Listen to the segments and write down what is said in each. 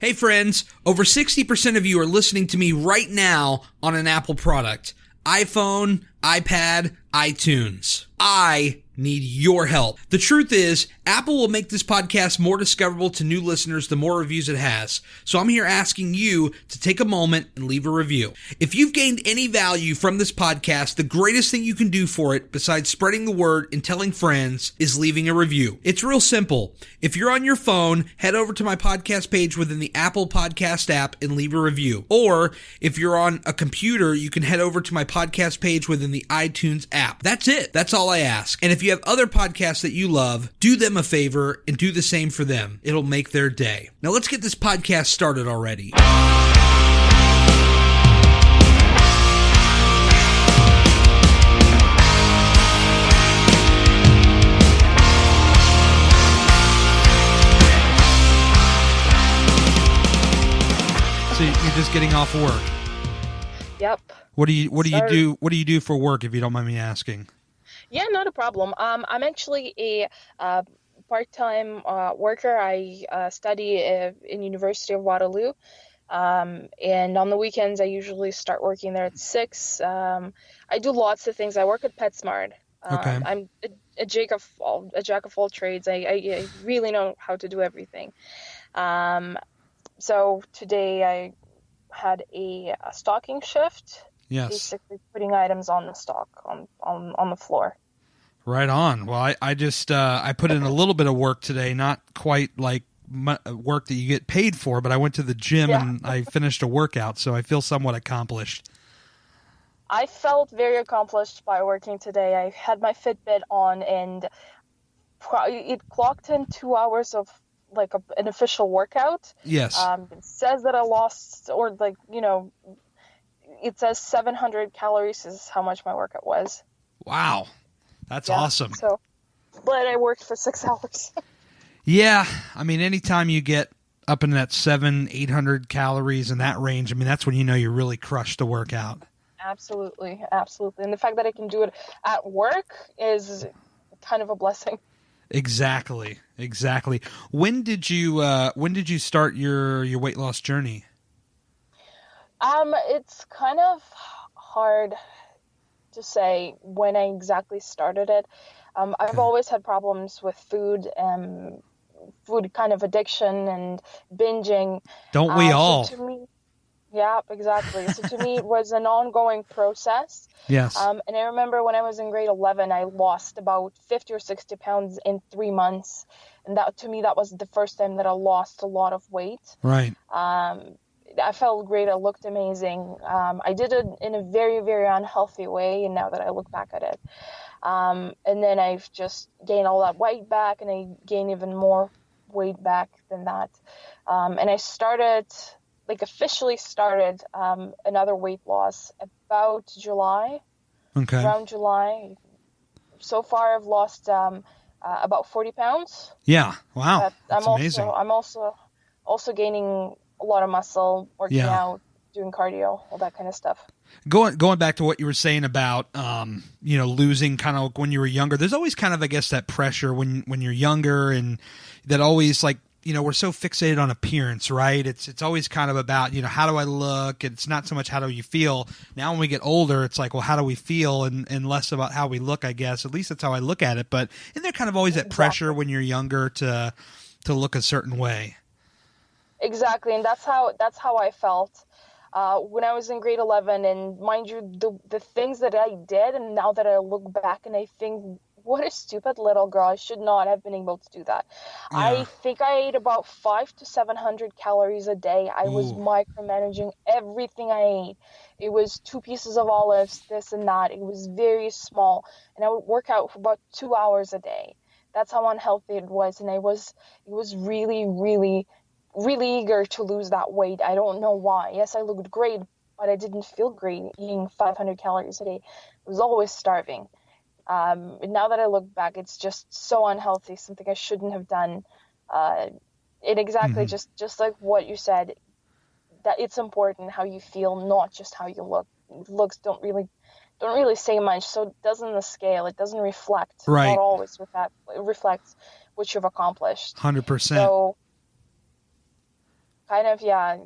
Hey friends, over 60% of you are listening to me right now on an Apple product. iPhone, iPad, iTunes. I need your help. The truth is, Apple will make this podcast more discoverable to new listeners the more reviews it has. So I'm here asking you to take a moment and leave a review. If you've gained any value from this podcast, the greatest thing you can do for it, besides spreading the word and telling friends, is leaving a review. It's real simple. If you're on your phone, head over to my podcast page within the Apple Podcast app and leave a review. Or if you're on a computer, you can head over to my podcast page within the iTunes app. That's it. That's all I ask. And if you have other podcasts that you love, do them a favor and do the same for them. It'll make their day. Now let's get this podcast started already. So you're just getting off work? Yep. What do you do for work, if you don't mind me asking? Yeah, not a problem. I'm actually a part-time worker. I study in University of Waterloo, and on the weekends I usually start working there at 6. I do lots of things. I work at PetSmart. Okay. I'm a jack of all trades. I really know how to do everything. So today I had a stocking shift. Yes. Basically putting items on the stock on the floor. Right on. Well, I just I put in a little bit of work today, not quite like work that you get paid for, but I went to the gym and I finished a workout, so I feel somewhat accomplished. I felt very accomplished by working today. I had my Fitbit on, and it clocked in 2 hours of like an official workout. Yes. It says that I lost, or it says 700 calories is how much my workout was. Wow. That's awesome. So, but I worked for 6 hours. Yeah. I mean, anytime you get up in that 700-800 calories in that range, I mean, that's when you know you're really crushed to work out. Absolutely. Absolutely. And the fact that I can do it at work is kind of a blessing. Exactly. When did you start your weight loss journey? It's kind of hard to say when I exactly started it. I've always had problems with food kind of addiction and binging. Don't we all? So to me, yeah, exactly. So to me, it was an ongoing process. Yes. And I remember when I was in grade 11, I lost about 50 or 60 pounds in 3 months. And that, to me, that was the first time that I lost a lot of weight. Right. I felt great. I looked amazing. I did it in a very, very unhealthy way. And now that I look back at it, and then I've just gained all that weight back, and I gained even more weight back than that. And I officially started another weight loss about July. Okay. Around July. So far, I've lost about 40 pounds. Yeah. Wow. That's amazing. I'm also gaining a lot of muscle, working out, doing cardio, all that kind of stuff. Going back to what you were saying about losing kind of when you were younger, there's always kind of, I guess, that pressure when you're younger, and that always, like, we're so fixated on appearance, right? It's always kind of about, how do I look? It's not so much how do you feel. Now when we get older, it's like, well, how do we feel, and less about how we look, I guess. At least that's how I look at it. But isn't there kind of always that pressure when you're younger to look a certain way? Exactly, and that's how I felt when I was in grade 11. And mind you, the things that I did, and now that I look back and I think, what a stupid little girl, I should not have been able to do that. Yeah. I think I ate about 500 to 700 calories a day. I was micromanaging everything I ate. It was 2 pieces of olives, this and that. It was very small, and I would work out for about 2 hours a day. That's how unhealthy it was, and it was really, really, really eager to lose that weight. I don't know why. Yes, I looked great, but I didn't feel great eating 500 calories a day. I was always starving. Now that I look back, it's just so unhealthy, something I shouldn't have done. Just like what you said, that it's important how you feel, not just how you look. Looks don't really say much, so it doesn't the scale. It doesn't reflect. Right. Not always it reflects what you've accomplished. 100%. So kind of, yeah,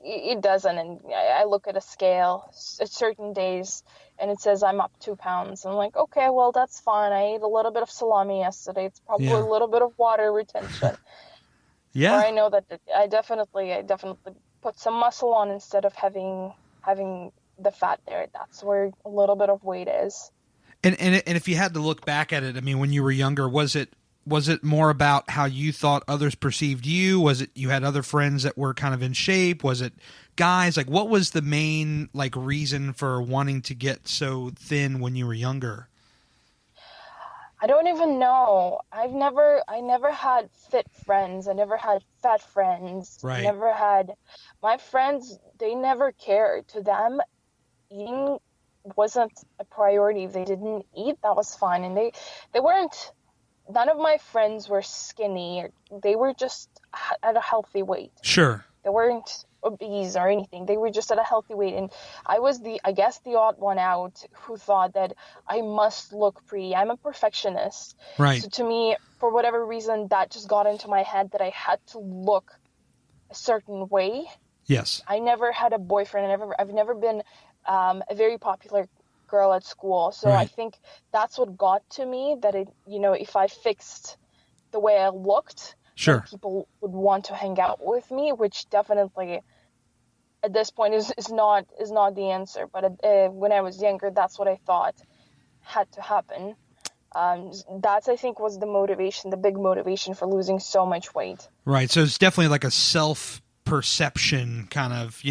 it doesn't. And I look at a scale at certain days and it says I'm up 2 pounds. I'm like, okay, well, that's fine. I ate a little bit of salami yesterday. It's probably a Yeah. little bit of water retention. Or Yeah. I know that I definitely put some muscle on instead of having the fat there. That's where a little bit of weight is. And if you had to look back at it, I mean, when you were younger, was it more about how you thought others perceived you? Was it you had other friends that were kind of in shape? Was it guys? Like, what was the main like reason for wanting to get so thin when you were younger? I don't even know. I never had fit friends. I never had fat friends. I Right. never had my friends, they never cared. To them, eating wasn't a priority. If they didn't eat, that was fine. And they weren't, none of my friends were skinny. They were just at a healthy weight. Sure. They weren't obese or anything. They were just at a healthy weight. And I was I guess, the odd one out who thought that I must look pretty. I'm a perfectionist. Right. So to me, for whatever reason, that just got into my head that I had to look a certain way. Yes. I never had a boyfriend. I've never been a very popular girl at school. So Right. I think that's what got to me, that if I fixed the way I looked, then Sure. people would want to hang out with me, which definitely at this point is not the answer. But when I was younger, that's what I thought had to happen. That, I think, was the big motivation for losing so much weight. Right. So it's definitely like a self-perception kind of,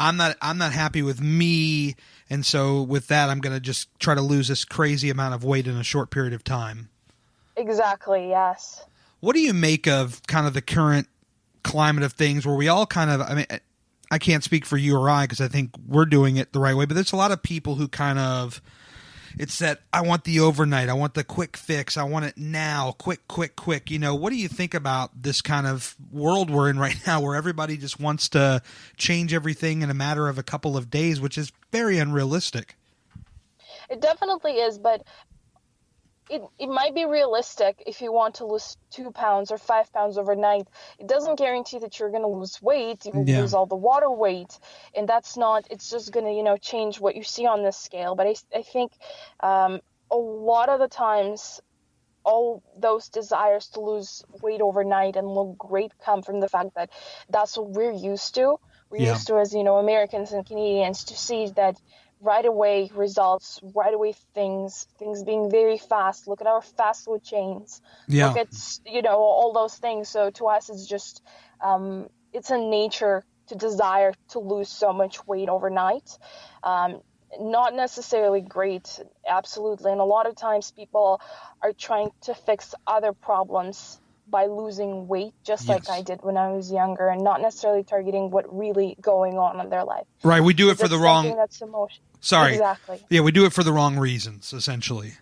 I'm not happy with me, and so with that I'm going to just try to lose this crazy amount of weight in a short period of time. Exactly, yes. What do you make of kind of the current climate of things where we all kind of, I mean, I can't speak for you or I because I think we're doing it the right way, but there's a lot of people who kind of, it's that I want the overnight, I want the quick fix, I want it now, quick. What do you think about this kind of world we're in right now where everybody just wants to change everything in a matter of a couple of days, which is very unrealistic? It definitely is, but it might be realistic if you want to lose 2 pounds or 5 pounds overnight. It doesn't guarantee that you're going to lose weight. You will lose all the water weight, and that's not. It's just going to change what you see on this scale. But I think a lot of the times, all those desires to lose weight overnight and look great come from the fact that that's what we're used to. We're used to, as Americans and Canadians, to see that right away results, right away things being very fast. Look at our fast food chains. Yeah. Look at, all those things. So to us, it's just, it's a nature to desire to lose so much weight overnight. Not necessarily great, absolutely. And a lot of times people are trying to fix other problems by losing weight, just like I did when I was younger, and not necessarily targeting what really going on in their life. Right. We do it for the wrong. That's emotion. Sorry. Exactly. Yeah, we do it for the wrong reasons, essentially.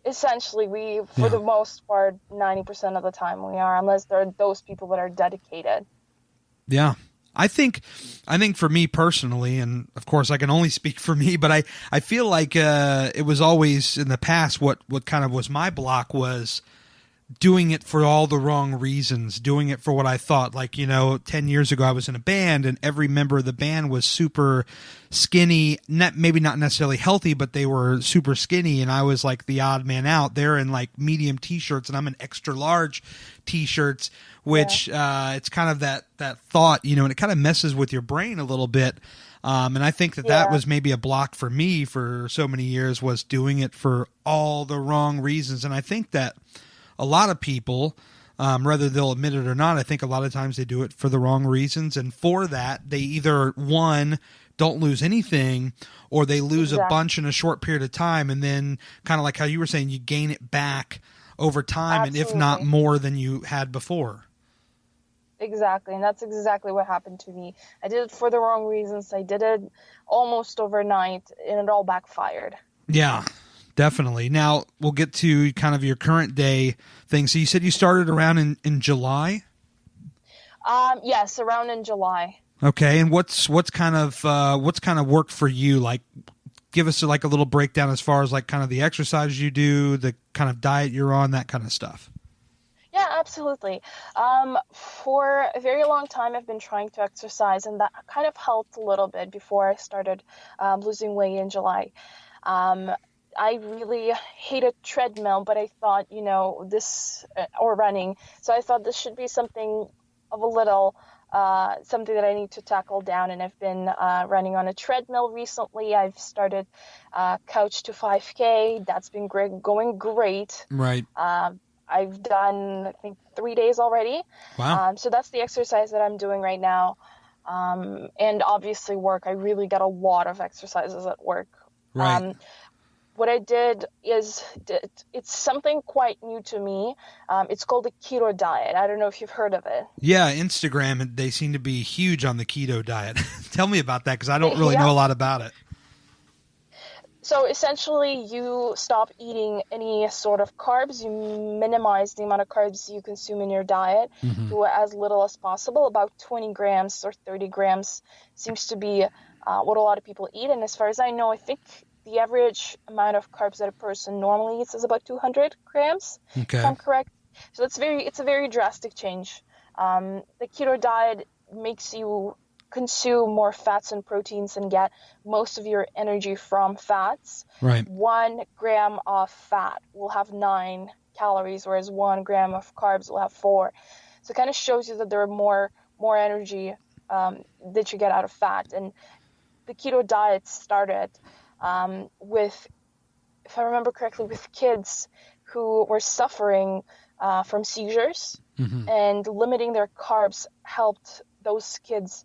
Essentially, for the most part, 90% of the time we are, unless there are those people that are dedicated. Yeah. I think for me personally, and of course I can only speak for me, but I feel like it was always in the past what kind of was my block was doing it for all the wrong reasons, doing it for what I thought. Like, 10 years ago I was in a band and every member of the band was super skinny, maybe not necessarily healthy, but they were super skinny, and I was like the odd man out. They're in like medium t-shirts and I'm in extra large t-shirts, which it's kind of that thought, and it kind of messes with your brain a little bit. And I think that was maybe a block for me for so many years, was doing it for all the wrong reasons. And I think that a lot of people, whether they'll admit it or not, I think a lot of times they do it for the wrong reasons. And for that, they either, one, don't lose anything, or they lose a bunch in a short period of time. And then kind of like how you were saying, you gain it back over time. Absolutely. And if not more than you had before. Exactly. And that's exactly what happened to me. I did it for the wrong reasons. I did it almost overnight and it all backfired. Yeah. Definitely. Now we'll get to kind of your current day thing. So you said you started around in July? Yes, around in July. Okay. And what's kind of worked for you? Like, give us like a little breakdown as far as like kind of the exercise you do, the kind of diet you're on, that kind of stuff. Yeah, absolutely. For a very long time, I've been trying to exercise, and that kind of helped a little bit before I started losing weight in July. Um, I really hated treadmill, but I thought, this, or running. So I thought this should be something of a little, something that I need to tackle down. And I've been running on a treadmill recently. I've started couch to 5K. That's been going great. Right. I've done, I think, 3 days already. Wow. So that's the exercise that I'm doing right now. And obviously work. I really got a lot of exercises at work. Right. What I did is, it's something quite new to me. It's called the keto diet. I don't know if you've heard of it. Yeah, Instagram, they seem to be huge on the keto diet. Tell me about that, because I don't really Yeah. know a lot about it. So essentially, you stop eating any sort of carbs. You minimize the amount of carbs you consume in your diet to as little as possible. About 20 grams or 30 grams seems to be what a lot of people eat. And as far as I know, I think the average amount of carbs that a person normally eats is about 200 grams, Okay. if I'm correct. So it's a very drastic change. The keto diet makes you consume more fats and proteins and get most of your energy from fats. Right. 1 gram of fat will have 9 calories, whereas 1 gram of carbs will have 4. So it kind of shows you that there are more energy that you get out of fat. And the keto diet started with, if I remember correctly, with kids who were suffering from seizures, and limiting their carbs helped those kids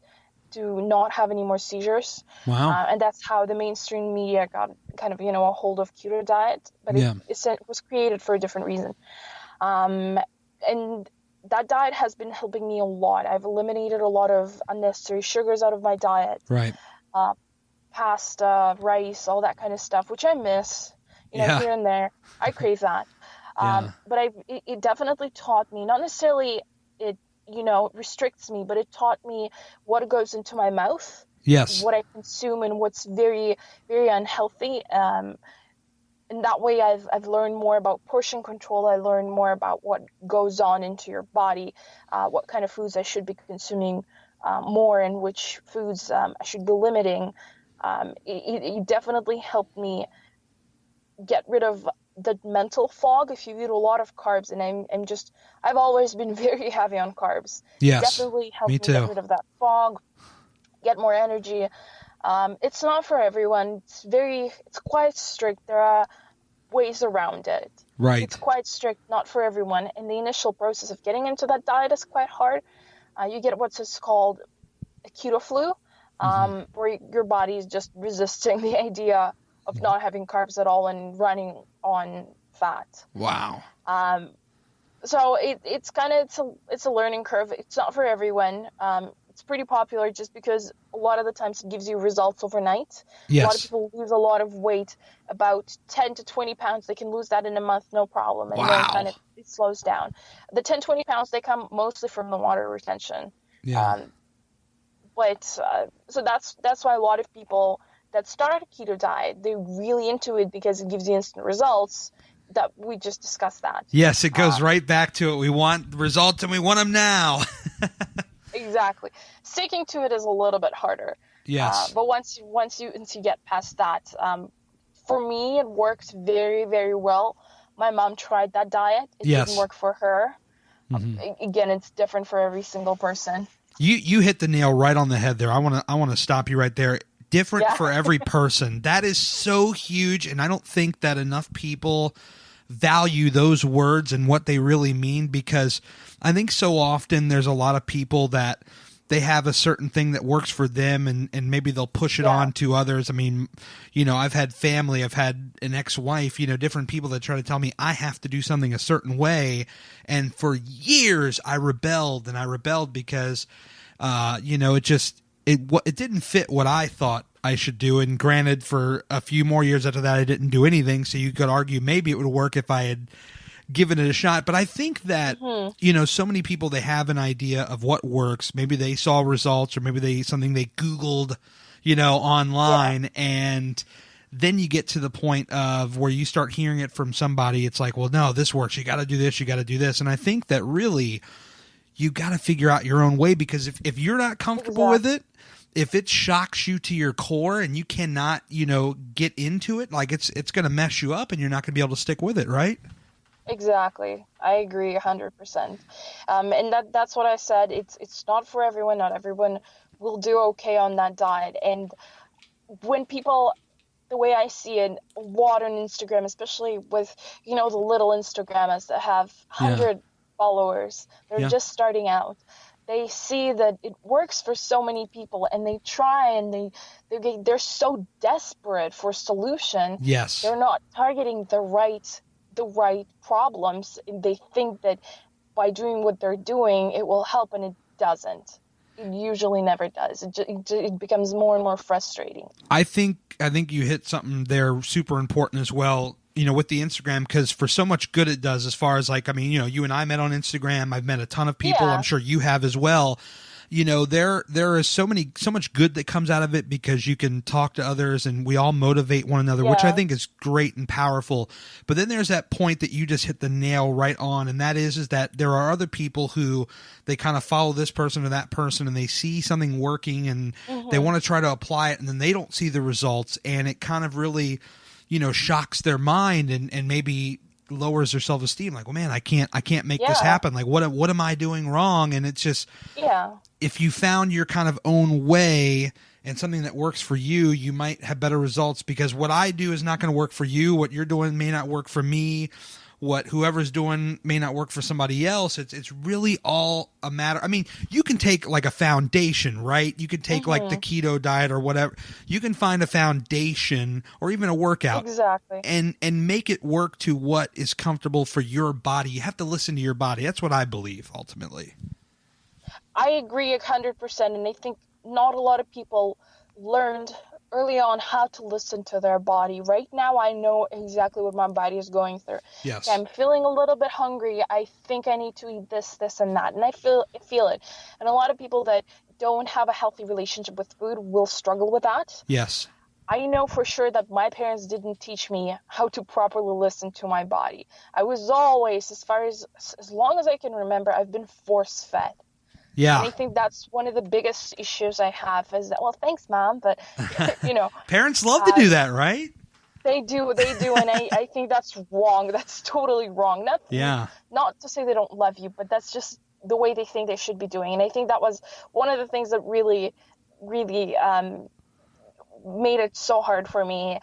to not have any more seizures. Wow. And that's how the mainstream media got kind of, a hold of keto diet, but it was created for a different reason. And that diet has been helping me a lot. I've eliminated a lot of unnecessary sugars out of my diet. Right. Pasta, rice, all that kind of stuff, which I miss, here and there. I crave that. But it definitely taught me, not necessarily it, restricts me, but it taught me what goes into my mouth, Yes. what I consume, and what's very, very unhealthy. And that way I've learned more about portion control. I learned more about what goes on into your body, what kind of foods I should be consuming more, and which foods I should be limiting. It definitely helped me get rid of the mental fog if you eat a lot of carbs. And I've always been very heavy on carbs. Yes. Definitely helped Me me too. get rid of that fog, get more energy. It's not for everyone. It's quite strict. There are ways around it. Right. It's quite strict, not for everyone. And the initial process of getting into that diet is quite hard. You get what's called a keto flu, where your body is just resisting the idea of not having carbs at all and running on fat. Wow. So it's a learning curve. It's not for everyone. It's pretty popular just because a lot of the times it gives you results overnight. Yes. A lot of people lose a lot of weight, about 10 to 20 pounds. They can lose that in a month, no problem. And then kind of it slows down. The 10, 20 pounds, they come mostly from the water retention. Yeah. So that's why a lot of people that start a keto diet, they're really into it because it gives you instant results. That we just discussed that. Yes, it goes right back to it. We want the results and we want them now. Exactly. Sticking to it is a little bit harder. Yes. But once you get past that, for me, it worked very, very well. My mom tried that diet. It didn't work for her. Again, it's different for every single person. You hit the nail right on the head there. I want to stop you right there. Different for every person. That is so huge, and I don't think that enough people value those words and what they really mean, because I think so often there's a lot of people that they have a certain thing that works for them, and maybe they'll push it on to others. I mean, I've had family, I've had an ex-wife, different people that try to tell me I have to do something a certain way. And for years I rebelled because, it didn't fit what I thought I should do. And granted, for a few more years after that, I didn't do anything. So you could argue maybe it would work if I had given it a shot. But I think that, so many people, they have an idea of what works. Maybe they saw results, or maybe something they Googled, online, and then you get to the point of where you start hearing it from somebody. It's like, well, no, this works. You got to do this. You got to do this. And I think that really you got to figure out your own way, because if you're not comfortable with it, if it shocks you to your core and you cannot, get into it, like it's going to mess you up and you're not going to be able to stick with it. Right. Exactly. I agree 100%. And that's what I said. It's not for everyone. Not everyone will do okay on that diet. And when people, the way I see it, a lot on Instagram, especially with, the little Instagrammers that have 100 followers, they're just starting out. They see that it works for so many people, and they try, and they're so desperate for solution. Yes. They're not targeting the right problems. They think that by doing what they're doing, it will help, and it doesn't. It usually never does. It becomes more and more frustrating. I think you hit something there super important as well, with the Instagram, because for so much good it does, as far as you and I met on Instagram. I've met a ton of people. I'm sure you have as well. There is so much good that comes out of it, because you can talk to others and we all motivate one another, which I think is great and powerful. But then there's that point that you just hit the nail right on, and that is that there are other people who they kind of follow this person or that person, and they see something working and they want to try to apply it, and then they don't see the results, and it kind of really, shocks their mind and maybe lowers their self-esteem. Like, well, man, I can't make this happen. Like, what am I doing wrong? And it's just, if you found your kind of own way and something that works for you, you might have better results, because what I do is not going to work for you. What you're doing may not work for me. What whoever's doing may not work for somebody else. It's really all a matter. I mean, you can take like a foundation, right? You can take like the keto diet or whatever. You can find a foundation or even a workout and make it work to what is comfortable for your body. You have to listen to your body. That's what I believe ultimately. I agree 100%. And I think not a lot of people learned early on how to listen to their body. Right now, I know exactly what my body is going through. Yes. I'm feeling a little bit hungry. I think I need to eat this, and that. And I feel it. And a lot of people that don't have a healthy relationship with food will struggle with that. Yes. I know for sure that my parents didn't teach me how to properly listen to my body. I was always, as long as I can remember, I've been force-fed. Yeah. And I think that's one of the biggest issues I have is that, well, thanks, Mom, but, Parents love to do that, right? They do. And I think that's wrong. That's totally wrong. Not to say they don't love you, but that's just the way they think they should be doing. And I think that was one of the things that really, really made it so hard for me,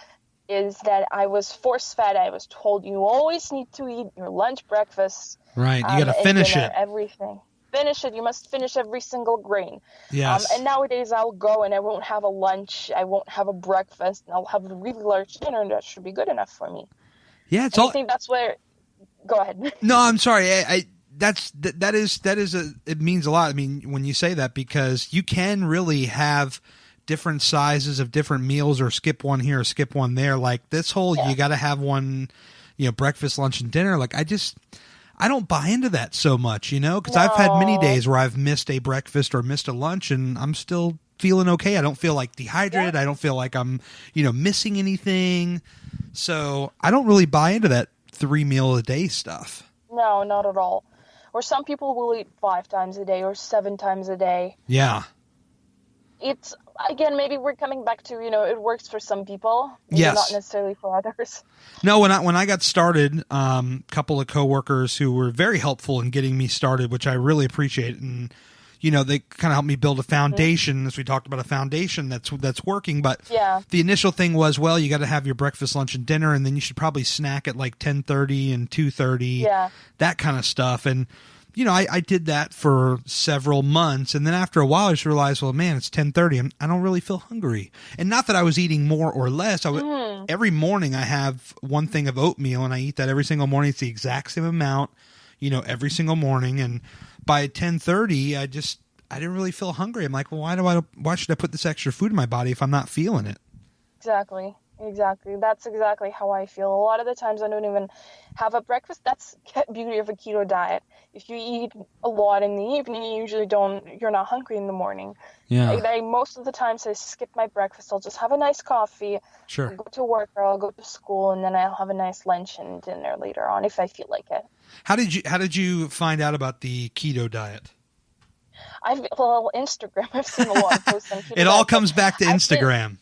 is that I was force-fed. I was told you always need to eat your lunch, breakfast. Right. You got to finish dinner, it. Everything. Finish it. You must finish every single grain. Yes. And nowadays I'll go and I won't have a lunch. I won't have a breakfast. And I'll have a really large dinner, and that should be good enough for me. Yeah. I think that's where. Go ahead. No, I'm sorry. It means a lot. I mean, when you say that, because you can really have different sizes of different meals, or skip one here or skip one there. Like this whole, you got to have one, breakfast, lunch, and dinner. Like I don't buy into that so much, because I've had many days where I've missed a breakfast or missed a lunch, and I'm still feeling okay. I don't feel like dehydrated. I don't feel like I'm, missing anything. So I don't really buy into that 3 meal a day stuff. No, not at all. Or some people will eat 5 times a day or 7 times a day. Yeah. It's, again, maybe we're coming back to, it works for some people. Yes. Not necessarily for others. No, when I got started, a couple of coworkers who were very helpful in getting me started, which I really appreciate. And, they kind of helped me build a foundation, as we talked about, a foundation that's working. But the initial thing was, well, you got to have your breakfast, lunch, and dinner, and then you should probably snack at like 10:30 and 2:30, that kind of stuff. And I did that for several months, and then after a while, I just realized, well, man, it's 10:30. I don't really feel hungry, and not that I was eating more or less. Every morning, I have one thing of oatmeal, and I eat that every single morning. It's the exact same amount, every single morning. And by 10:30, I didn't really feel hungry. I'm like, well, why should I put this extra food in my body if I'm not feeling it? Exactly. Exactly. That's exactly how I feel. A lot of the times I don't even have a breakfast. That's the beauty of a keto diet. If you eat a lot in the evening, you're not hungry in the morning. Yeah, Most of the times I skip my breakfast. I'll just have a nice coffee. I'll sure. go to work or I'll go to school, and then I'll have a nice lunch and dinner later on if I feel like it. How did you find out about the keto diet? Instagram. I've seen a lot of posts on keto It all diet, but comes back to Instagram.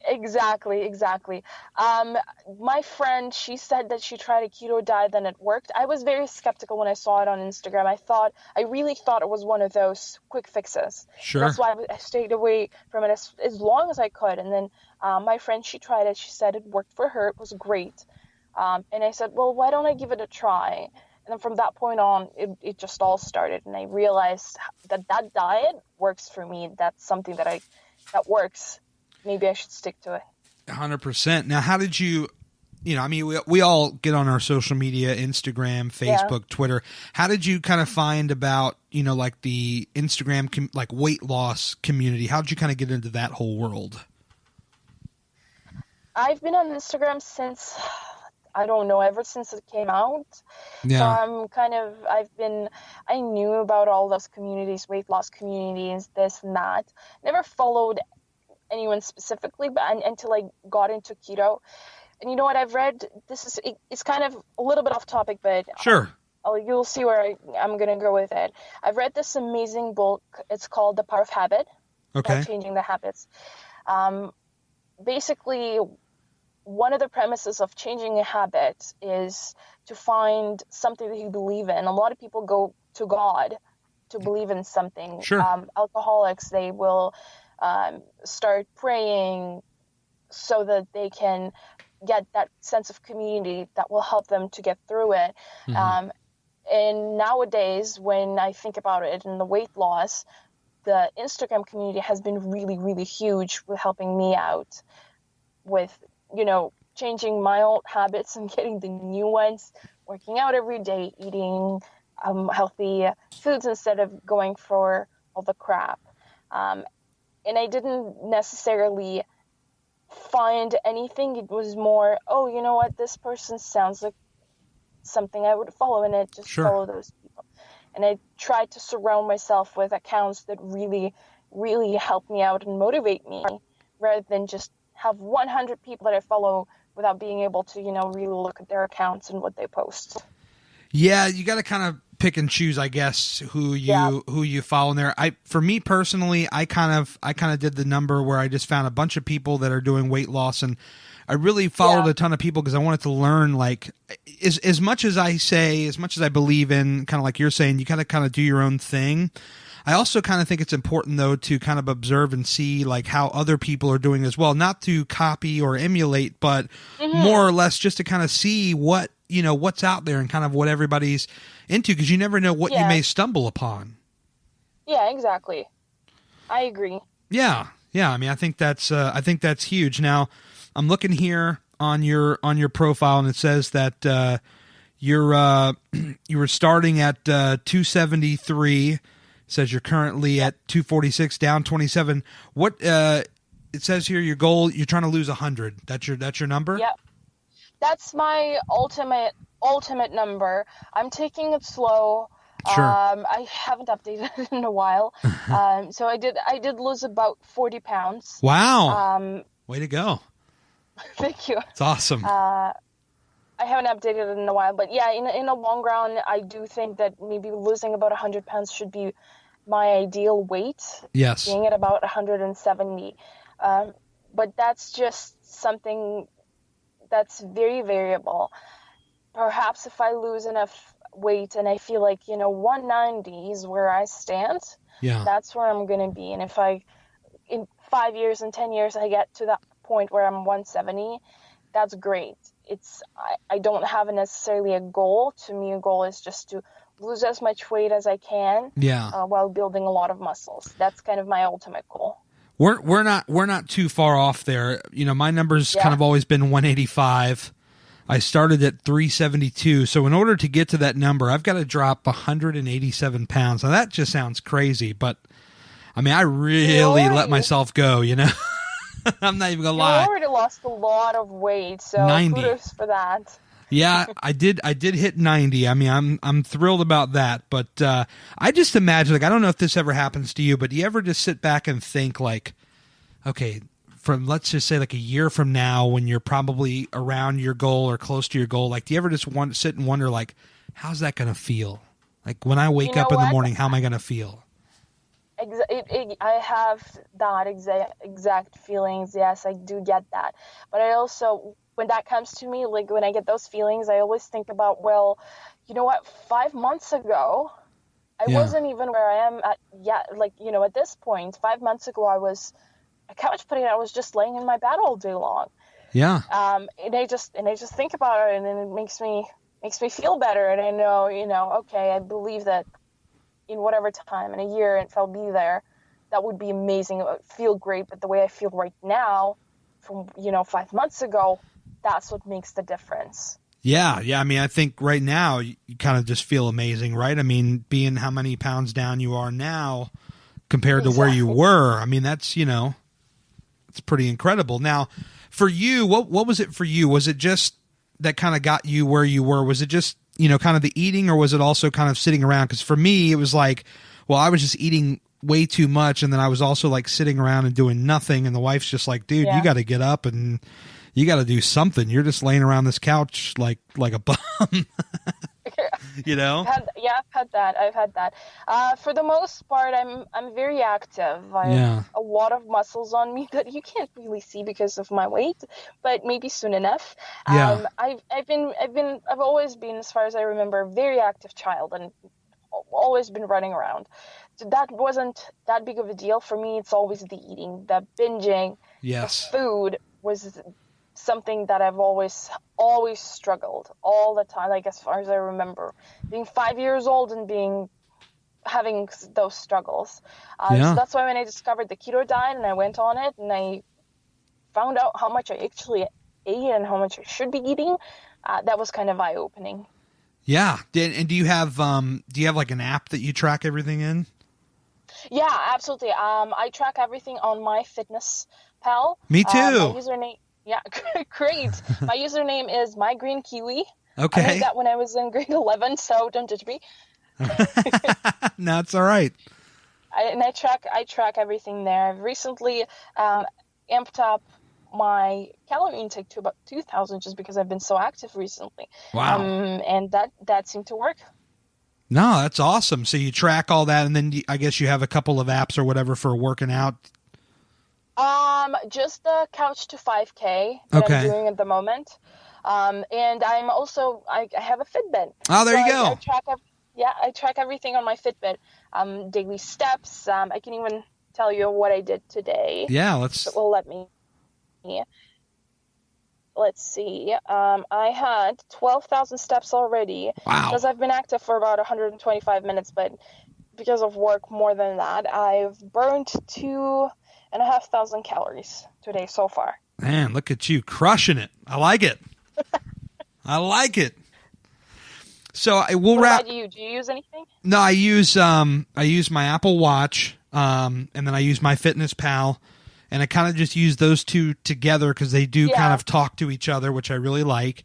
Exactly. My friend, she said that she tried a keto diet and it worked. I was very skeptical when I saw it on Instagram. I really thought it was one of those quick fixes. Sure. That's why I stayed away from it as long as I could. And then my friend, she tried it. She said it worked for her. It was great. And I said, well, why don't I give it a try? And then from that point on, it just all started. And I realized that diet works for me. That's something that works. Maybe I should stick to it. 100%. Now, how did you, I mean, we all get on our social media, Instagram, Facebook, Twitter. How did you kind of find about, like the Instagram, like weight loss community? How did you kind of get into that whole world? I've been on Instagram since, I don't know, ever since it came out. Yeah. So I knew about all those communities, weight loss communities, this and that. Never followed anyone specifically, but until I got into keto. And you know what I've read? It's kind of a little bit off topic, but Sure. You'll see where I'm going to go with it. I've read this amazing book. It's called The Power of Habit. Okay. About changing the habits. Basically, one of the premises of changing a habit is to find something that you believe in. A lot of people go to God to believe in something. Sure. Alcoholics, they will start praying so that they can get that sense of community that will help them to get through it. Mm-hmm. And nowadays, when I think about it in the weight loss, the Instagram community has been really, really huge with helping me out with, changing my old habits and getting the new ones, working out every day, eating healthy foods instead of going for all the crap. And I didn't necessarily find anything. It was more, oh, you know what? This person sounds like something I would follow, and I just Sure. follow those people. And I tried to surround myself with accounts that really, really help me out and motivate me, rather than just have 100 people that I follow without being able to, really look at their accounts and what they post. Yeah, you got to kind of pick and choose, I guess, who you follow in there. For me personally, I kind of did the number where I just found a bunch of people that are doing weight loss, and I really followed a ton of people because I wanted to learn, like, as much as I believe in, kind of like you're saying, you kind of do your own thing. I also kind of think it's important, though, to kind of observe and see, like, how other people are doing as well, not to copy or emulate, but more or less just to kind of see what's out there and kind of what everybody's into, because you never know what you may stumble upon. Yeah, exactly. I agree. Yeah. I mean, I think that's huge. Now, I'm looking here on your profile, and it says that you were starting at 273. It says you're currently at 246, down 27. What it says here, your goal, you're trying to lose 100. That's your number? Yep. That's my ultimate number. I'm taking it slow. Sure. I haven't updated it in a while. So I did lose about 40 pounds. Wow. Way to go. Thank you. It's awesome. I haven't updated it in a while, but yeah, in the long run, I do think that maybe losing about 100 pounds should be my ideal weight. Yes. Being at about 170. But that's just something that's very variable. Perhaps if I lose enough weight and I feel like, 190 is where I stand, that's where I'm going to be. And if in 5 years and 10 years, I get to that point where I'm 170, that's great. I don't have necessarily a goal. To me, a goal is just to lose as much weight as I can while building a lot of muscles. That's kind of my ultimate goal. We're not too far off there. My number's kind of always been 185. I started at 372. So in order to get to that number, I've got to drop 187 pounds. Now that just sounds crazy, but I mean, I really let myself go, I'm not even going to lie. You lowered a lost a lot of weight, so 90. kudos for that. Yeah, I did hit 90. I mean, I'm thrilled about that, but I just imagine, like, I don't know if this ever happens to you, but do you ever just sit back and think, like, okay, from, let's just say, like a year from now, when you're probably around your goal or close to your goal, like, do you ever just sit and wonder, like, how's that going to feel? Like, when I wake up in the morning, how am I going to feel? I have that exact feelings. Yes, I do get that. But I also, when that comes to me, like when I get those feelings, I always think about, well, you know what? 5 months ago, I wasn't even where I am at yet. Like, you know, at this point, 5 months ago, I was a couch potato. I was just laying in my bed all day long. Yeah. And I just think about it, and then it makes me feel better. And I know, you know, okay, I believe that in whatever time, in a year, if I'll be there, that would be amazing. It would feel great. But the way I feel right now, from, you know, 5 months ago, that's what makes the difference. Yeah. I mean, I think right now you kind of just feel amazing, right? I mean, being how many pounds down you are now compared to where you were, I mean, that's, you know, it's pretty incredible. Now, for you, what was it for you? Was it just that kind of got you where you were? Was it just, you know, kind of the eating, or was it also kind of sitting around? Because for me, it was like, well, I was just eating way too much, and then I was also like sitting around and doing nothing, and the wife's just like, dude, you got to get up and you got to do something. You're just laying around this couch like a bum. You know? I've had that. For the most part, I'm very active. I have a lot of muscles on me that you can't really see because of my weight, but maybe soon enough. I've always been, as far as I remember, a very active child, and always been running around. So that wasn't that big of a deal for me. It's always the eating, the binging, the food was something that I've always struggled all the time, like as far as I remember, being 5 years old and having those struggles. So that's why when I discovered the keto diet and I went on it and I found out how much I actually ate and how much I should be eating, that was kind of eye-opening. Yeah. And do you have like an app that you track everything in? Yeah, absolutely. I track everything on MyFitnessPal. Me too. My username. Yeah, great. My username is mygreenkiwi. Okay. I made that when I was in grade 11, so don't judge me. No, it's all right. I track everything there. I've recently amped up my calorie intake to about 2,000 just because I've been so active recently. Wow. And that seemed to work. No, that's awesome. So you track all that, and then I guess you have a couple of apps or whatever for working out. Just the Couch to 5K that I'm doing at the moment. And I'm also, I have a Fitbit. Oh, there you go. I track everything on my Fitbit. Daily steps. I can even tell you what I did today. Yeah, let's see. I had 12,000 steps already. Wow. Because I've been active for about 125 minutes, but because of work more than that, I've burned 2,500 calories today so far. Man, look at you crushing it. I like it. I like it. So I will wrap. What about you? Do you use anything? No, I use my Apple Watch, and then I use MyFitnessPal, and I kind of just use those two together because they do kind of talk to each other, which I really like.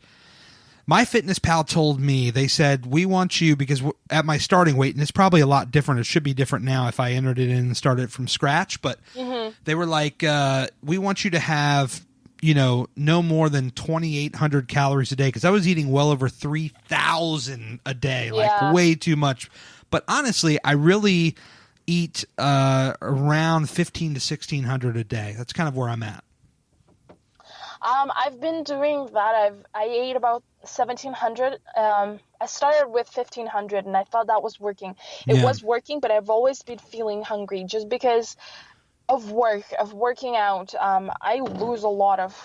MyFitnessPal told me, they said, we want you, because at my starting weight, and it's probably a lot different. It should be different now if I entered it in and started from scratch, but they were like, we want you to have, you know, no more than 2,800 calories a day, because I was eating well over 3,000 a day, like way too much. But honestly, I really eat around 1,500 to 1,600 a day. That's kind of where I'm at. I've been doing that. I ate about 1,700. I started with 1,500, and I thought that was working. It was working, but I've always been feeling hungry just because of working out. I lose a lot of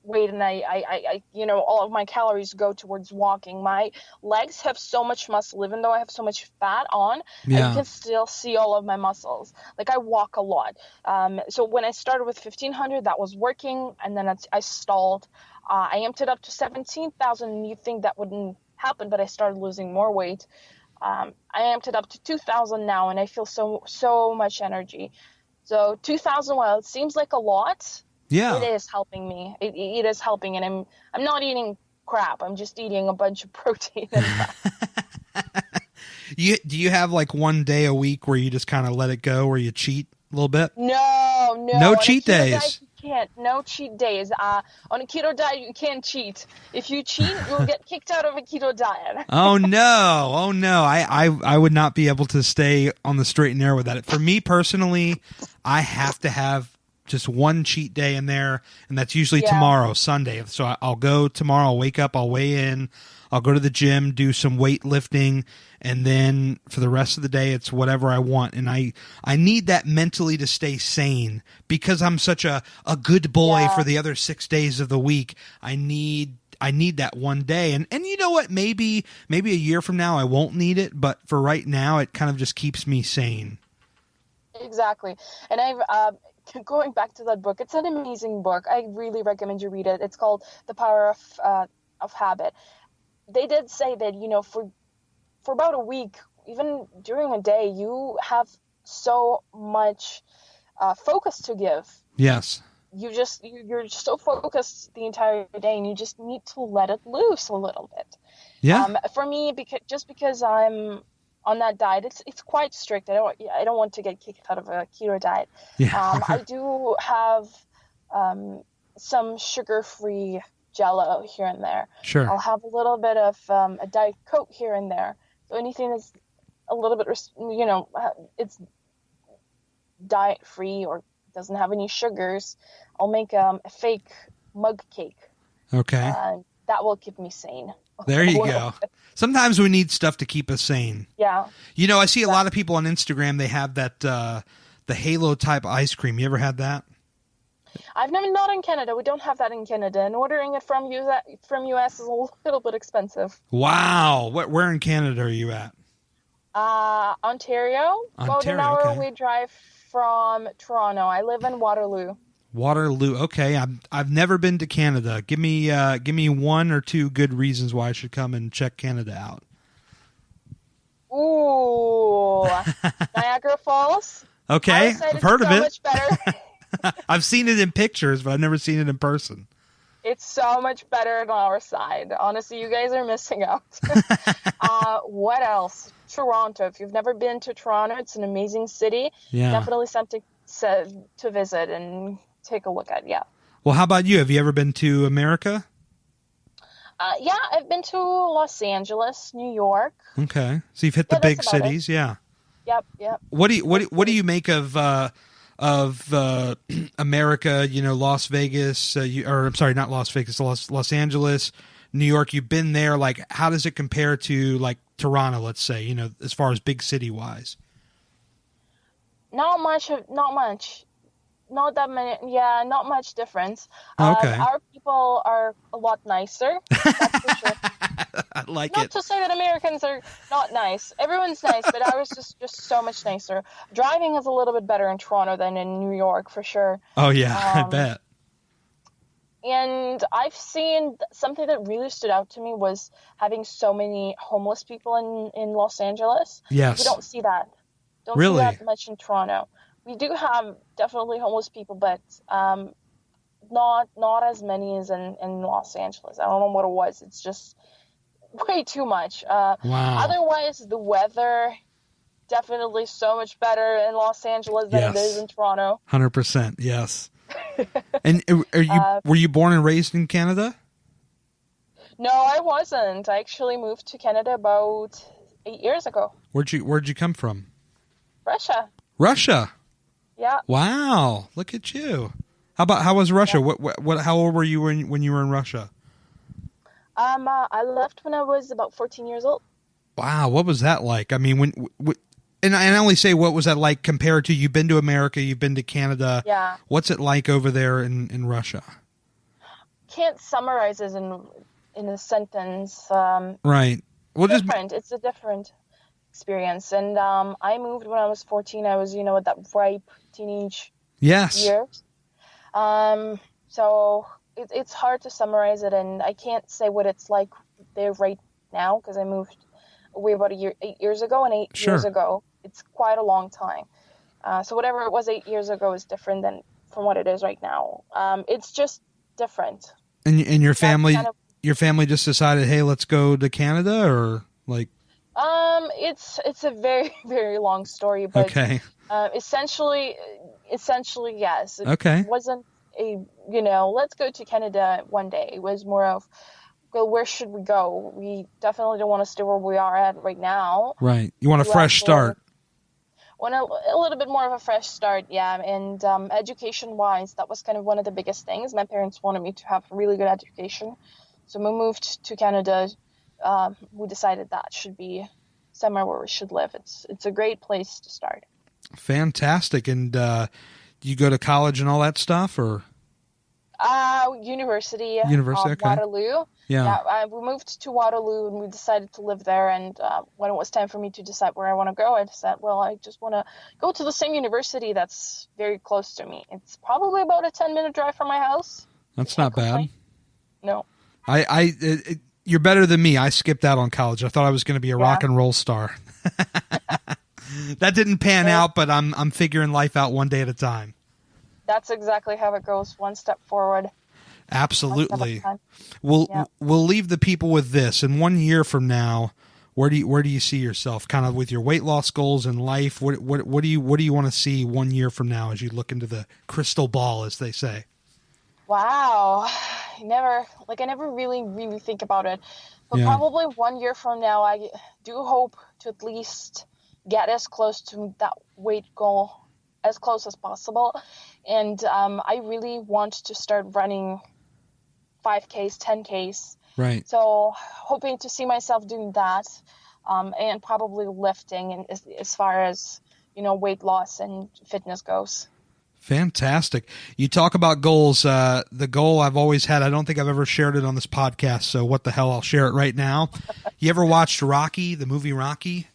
weight, and I you know, all of my calories go towards walking. My legs have so much muscle, even though I have so much fat on, I can still see all of my muscles. Like, I walk a lot. So when I started with 1,500, that was working, and then I stalled. I amped it up to 17,000, and you'd think that wouldn't happen, but I started losing more weight. I amped it up to 2,000 now, and I feel so much energy. So 2,000, while it seems like a lot, Yeah. it is helping me. It is helping, and I'm not eating crap. I'm just eating a bunch of protein and fat. Do you have like one day a week where you just kind of let it go, where you cheat a little bit? No, no. No On a cheat keto diet, days. you can't. No cheat days. On a keto diet, you can't cheat. If you cheat, you'll get kicked out of a keto diet. Oh no. Oh no. I would not be able to stay on the straight and narrow with that. For me personally, I have to have just one cheat day in there, and that's usually Yeah. tomorrow, Sunday. So I'll go tomorrow, I'll wake up, I'll weigh in, I'll go to the gym, do some weightlifting, and then for the rest of the day, it's whatever I want. And I need that mentally to stay sane because I'm such a good boy Yeah. for the other 6 days of the week. I need that one day. And you know what? Maybe a year from now I won't need it, but for right now, it kind of just keeps me sane. Exactly. And going back to that book, it's an amazing book. I really recommend you read it. It's called The Power of Habit. They did say that, for about a week, even during a day, you have so much focus to give. Yes. You're just so focused the entire day, and you just need to let it loose a little bit. Yeah. For me, because I'm on that diet, it's quite strict. I don't want to get kicked out of a keto diet. Yeah. I do have some sugar-free Jello here and there. Sure. I'll have a little bit of a Diet Coke here and there. So anything that's a little bit, it's diet-free or doesn't have any sugars, I'll make a fake mug cake. Okay. That will keep me sane. There you go. Sometimes we need stuff to keep us sane. Yeah. I see a lot of people on Instagram, they have that the Halo type ice cream. You ever had that? I've never, not in Canada. We don't have that in Canada, and ordering it from US is a little bit expensive. Wow. Where in Canada are you at? Ontario. About an hour okay. away drive from Toronto. I live in Waterloo. Waterloo. Okay. I've never been to Canada. Give me one or two good reasons why I should come and check Canada out. Ooh. Niagara Falls. Okay. I've heard of it. Much better. I've seen it in pictures, but I've never seen it in person. It's so much better on our side. Honestly, you guys are missing out. What else? Toronto. If you've never been to Toronto, it's an amazing city. Yeah. Definitely something to visit and take a look at. Yeah. Well, how about you? Have you ever been to America? Yeah, I've been to Los Angeles, New York. Okay. So you've hit the big cities. Yeah. Yep. What do you make of America, Las Vegas, I'm sorry, not Las Vegas, Los Angeles, New York? You've been there. Like, how does it compare to like Toronto, let's say, as far as big city wise? Not much. Not that many. Yeah, not much difference. Okay. Our people are a lot nicer. That's for sure. I like Not it. to say that Americans are not nice. Everyone's nice, but ours is just so much nicer. Driving is a little bit better in Toronto than in New York, for sure. Oh, yeah, I bet. And I've seen something that really stood out to me was having so many homeless people in Los Angeles. Yes. You don't see that. Don't Really? see that much in Toronto. We do have definitely homeless people, but not as many as in Los Angeles. I don't know what it was. It's just way too much. Wow. Otherwise, the weather definitely so much better in Los Angeles than it is in Toronto. 100%. Yes. And were you born and raised in Canada? No, I wasn't. I actually moved to Canada about 8 years ago. Where'd you come from? Russia. Russia. Yeah. Wow. Look at you. How was Russia? Yeah. How old were you when you were in Russia? I left when I was about 14 years old. Wow. What was that like? I mean, and I only say what was that like compared to, you've been to America, you've been to Canada. Yeah. What's it like over there in Russia? Can't summarize it in a sentence. Right. Well, different. It's a different experience. And I moved when I was 14. I was, at that ripe teenage years. So it's hard to summarize it, and I can't say what it's like there right now because I moved away about 8 years ago, and 8 years ago, it's quite a long time. So whatever it was 8 years ago is different than from what it is right now. It's just different. And your family, kind of- your family just decided, hey, let's go to Canada, or like? It's a very, very long story, but Okay. essentially, yes. It Okay. wasn't let's go to Canada one day. It was more of, well, where should we go? We definitely don't want to stay where we are at right now. Right. You want a fresh start. Want a little bit more of a fresh start, yeah. And education-wise, that was kind of one of the biggest things. My parents wanted me to have really good education. So when we moved to Canada, we decided that should be somewhere where we should live. It's a great place to start. Fantastic. And do you go to college and all that stuff, or? University Okay. Waterloo. Yeah. We moved to Waterloo and we decided to live there. And when it was time for me to decide where I want to go, I said, well, I just want to go to the same university that's very close to me. It's probably about a 10-minute drive from my house. That's not bad. No. You're better than me. I skipped out on college. I thought I was going to be a rock and roll star. That didn't pan out, but I'm figuring life out one day at a time. That's exactly how it goes. One step forward. Absolutely. We'll leave the people with this. In 1 year from now, where do you see yourself? Kind of with your weight loss goals in life. What do you want to see 1 year from now as you look into the crystal ball, as they say? Wow. I never really think about it. But probably 1 year from now, I do hope to at least get as close to that weight goal as close as possible. And I really want to start running 5Ks, 10Ks. Right. So hoping to see myself doing that, and probably lifting, and as far as, weight loss and fitness goes. Fantastic. You talk about goals. The goal I've always had, I don't think I've ever shared it on this podcast, so what the hell, I'll share it right now. You ever watched Rocky, the movie Rocky?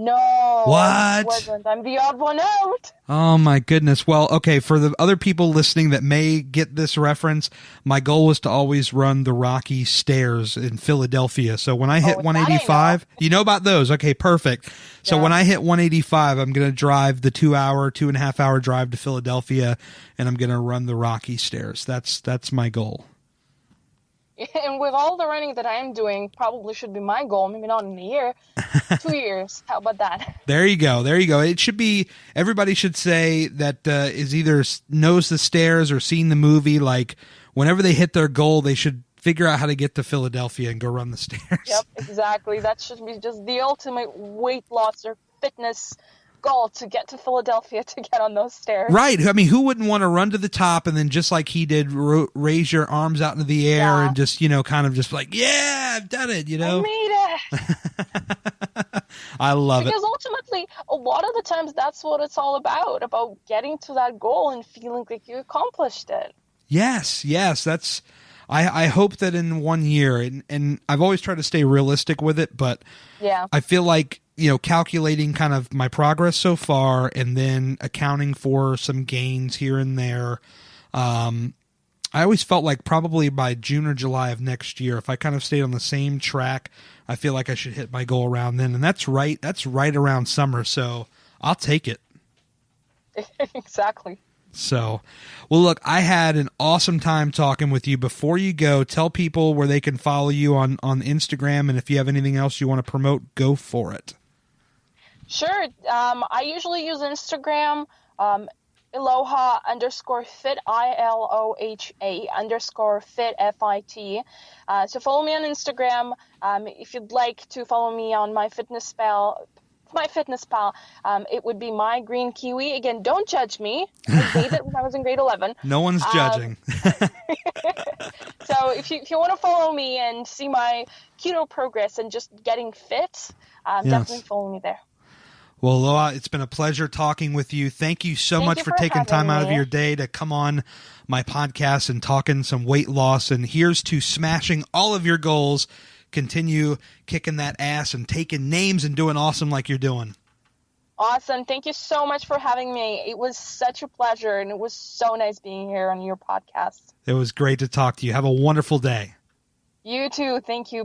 No. What? I wasn't. I'm the odd one out. Oh my goodness. Well, okay, for the other people listening that may get this reference, my goal was to always run the Rocky stairs in Philadelphia. So when I hit 185, you know about those. Okay, perfect. So when I hit 185, I'm going to drive the 2.5 hour drive to Philadelphia, and I'm going to run the Rocky stairs. That's my goal. And with all the running that I am doing, probably should be my goal. Maybe not in a year, 2 years. How about that? There you go. It should be, everybody should say that is either knows the stairs or seen the movie. Like whenever they hit their goal, they should figure out how to get to Philadelphia and go run the stairs. Yep, exactly. That should be just the ultimate weight loss or fitness goal, to get to Philadelphia to get on those stairs. Right. I mean, who wouldn't want to run to the top and then, just like he did, raise your arms out into the air and just, kind of just like, yeah, I've done it, I made it. I love it. Because ultimately, a lot of the times that's what it's all about getting to that goal and feeling like you accomplished it. Yes. That's, I hope that in 1 year, and I've always tried to stay realistic with it, but I feel like, calculating kind of my progress so far and then accounting for some gains here and there. I always felt like probably by June or July of next year, if I kind of stayed on the same track, I feel like I should hit my goal around then. And that's right around summer. So I'll take it. Exactly. So, well, look, I had an awesome time talking with you. Before you go, tell people where they can follow you on Instagram. And if you have anything else you want to promote, go for it. Sure. I usually use Instagram, Iloha _fit, ILOHA _fit, FIT. So follow me on Instagram. If you'd like to follow me on MyFitnessPal, it would be My Green Kiwi. Again, don't judge me. I made it when I was in grade 11. No one's judging. So if you want to follow me and see my keto progress and just getting fit, definitely follow me there. Well, Iloha, it's been a pleasure talking with you. Thank you so much for taking time out of your day to come on my podcast and talking some weight loss. And here's to smashing all of your goals. Continue kicking that ass and taking names and doing awesome like you're doing. Awesome. Thank you so much for having me. It was such a pleasure, and it was so nice being here on your podcast. It was great to talk to you. Have a wonderful day. You too. Thank you.